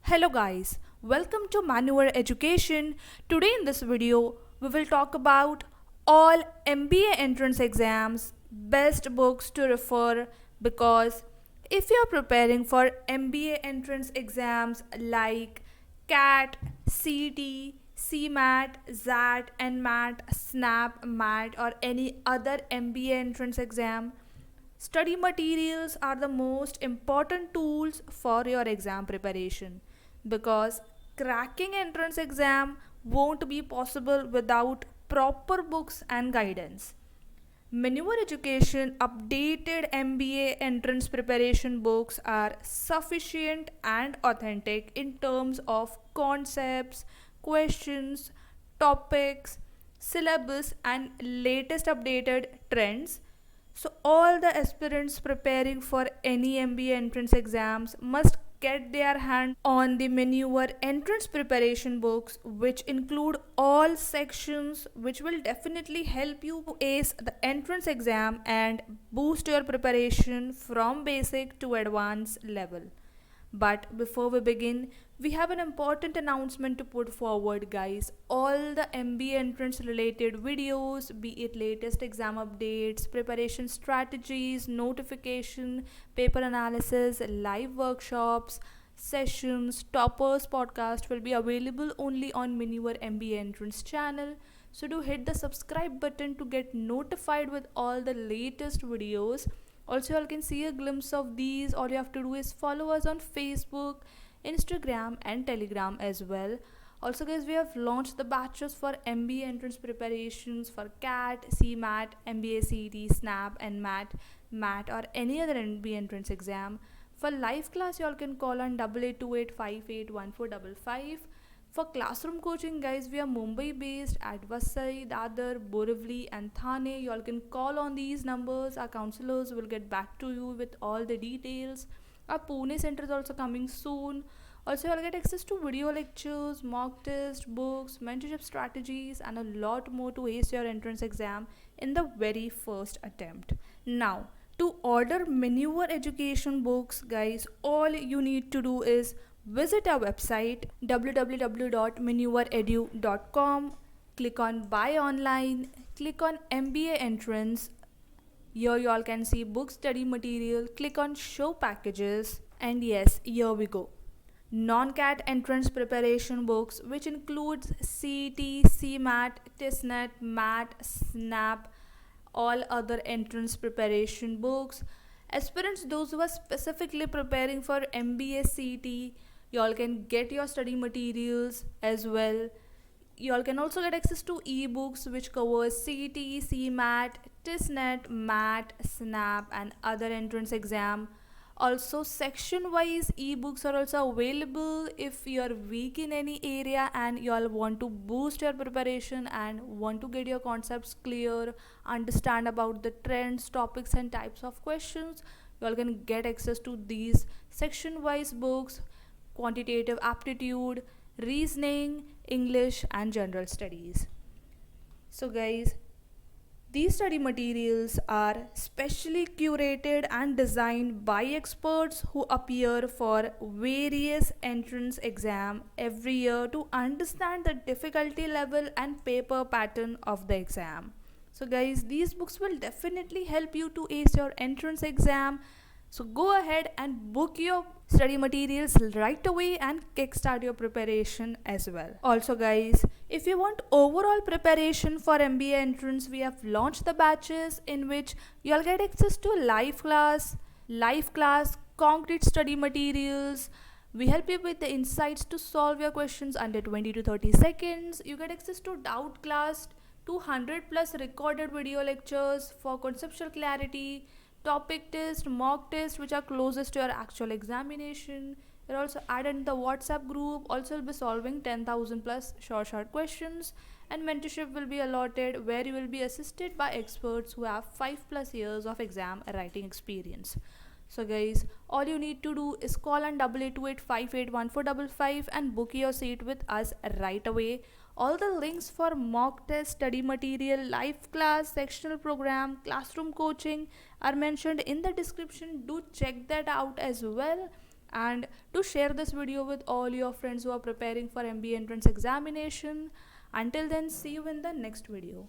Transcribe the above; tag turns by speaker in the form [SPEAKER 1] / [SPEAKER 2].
[SPEAKER 1] Hello guys, welcome to Manual Education. Today in this video, we will talk about all MBA entrance exams, best books to refer because if you are preparing for MBA entrance exams like CAT, CET, CMAT, ZAT, NMAT, SNAP, MAT or any other MBA entrance exam, study materials are the most important tools for your exam preparation because cracking entrance exam won't be possible without proper books and guidance. Manure Education updated MBA entrance preparation books are sufficient and authentic in terms of concepts, questions, topics, syllabus, and latest updated trends. So, all the aspirants preparing for any MBA entrance exams must get their hand on the Manure entrance preparation books, which include all sections, which will definitely help you to ace the entrance exam and boost your preparation from basic to advanced level. But before we begin, we have an important announcement to put forward, guys. All the MBA entrance related videos, be it latest exam updates, preparation strategies, notification, paper analysis, live workshops, sessions, toppers podcast will be available only on Manure MBA entrance channel. So do hit the subscribe button to get notified with all the latest videos. Also, you can see a glimpse of these. All you have to do is follow us on Facebook, Instagram, and Telegram as well. Also, guys, we have launched the batches for MBA entrance preparations for CAT, CMAT, MBACET, SNAP, NMAT, MAT, or any other MBA entrance exam. For live class, you all can call on 8828581455. For classroom coaching, guys, we are Mumbai based at Vasai, Dadar, Borivali, and Thane. You all can call on these numbers. Our counselors will get back to you with all the details. Our Pune center is also coming soon. Also, you'll get access to video lectures, mock tests, books, mentorship strategies, and a lot more to ace your entrance exam in the very first attempt. Now, to order Manure Education books, guys, all you need to do is visit our website www.manureedu.com, click on buy online, click on MBA entrance. Here you all can see book study material, click on show packages, and yes, here we go. Non-CAT entrance preparation books, which includes CET, CMAT, TISNET, MAT, SNAP, all other entrance preparation books. Aspirants, those who are specifically preparing for MBACET, you all can get your study materials as well. You all can also get access to ebooks which covers CET, CMAT, TISNET, MAT, SNAP, and other entrance exam. Also, section wise ebooks are also available if you are weak in any area and you all want to boost your preparation and want to get your concepts clear, understand about the trends, topics, and types of questions. You all can get access to these section wise books: quantitative aptitude, reasoning, English, and general studies. So, guys, these study materials are specially curated and designed by experts who appear for various entrance exam every year to understand the difficulty level and paper pattern of the exam. So, guys, these books will definitely help you to ace your entrance exam. So go ahead and book your study materials right away and kickstart your preparation as well. Also, guys, if you want overall preparation for MBA entrance, we have launched the batches in which you'll get access to live class, concrete study materials. We help you with the insights to solve your questions under 20 to 30 seconds. You get access to doubt class, 200 plus recorded video lectures for conceptual clarity, topic test, mock test, which are closest to your actual examination. You're also added in the WhatsApp group. Also, will be solving 10,000 plus short questions, and mentorship will be allotted where you will be assisted by experts who have 5 plus years of exam writing experience. So, guys, all you need to do is call on 8828581455 and book your seat with us right away. All the links for mock test, study material, live class, sectional program, classroom coaching are mentioned in the description. Do check that out as well. and to share this video with all your friends who are preparing for MBA entrance examination. Until then, see you in the next video.